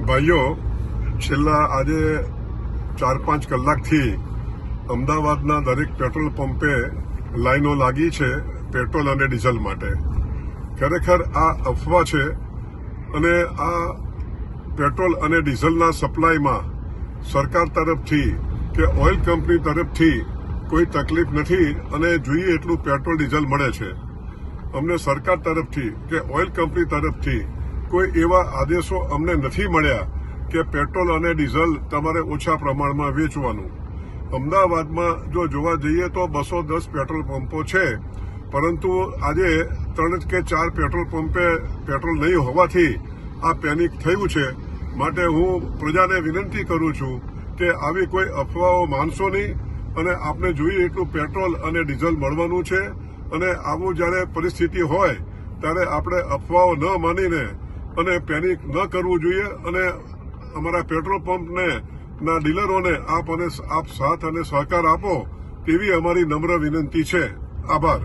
ભાઈઓ, છેલ્લા આજે 4-5 કલાકથી અમદાવાદના દરેક પેટ્રોલ પંપે લાઈનો લાગી છે પેટ્રોલ અને ડીઝલ માટે. ખરેખર આ અફવા છે અને આ પેટ્રોલ અને ડીઝલના સપ્લાયમાં સરકાર તરફથી કે ઓઇલ કંપની તરફથી કોઈ તકલીફ નથી અને જોઈએ એટલું પેટ્રોલ ડીઝલ મળે છે. અમને સરકાર તરફથી કે ઓઇલ કંપની તરફથી કોઈ એવા આદેશો અમને નથી મળ્યા કે પેટ્રોલ અને ડીઝલ તમારે ઓછા પ્રમાણમાં વેચવાનું. અમદાવાદમાં જો જોવા જઈએ તો 210 પેટ્રોલ પંપો છે, પરંતુ આજે 3 કે 4 પેટ્રોલ પંપે પેટ્રોલ નહીં હોવાથી આ પેનિક થયું છે. માટે હું પ્રજાને વિનંતી કરું છું કે આવી કોઈ અફવાઓ માનશો નહીં અને આપને જોઈએ એટલું પેટ્રોલ અને ડીઝલ મળવાનું છે. અને આવું જ્યારે પરિસ્થિતિ હોય ત્યારે આપણે અફવાઓ ન માનીને અને પેનિક ન કરવું જોઈએ. અને અમારા પેટ્રોલ પંપને ના ડીલરોને આપ સાથ અને સહકાર આપો તેવી અમારી નમ્ર વિનંતી છે. આભાર.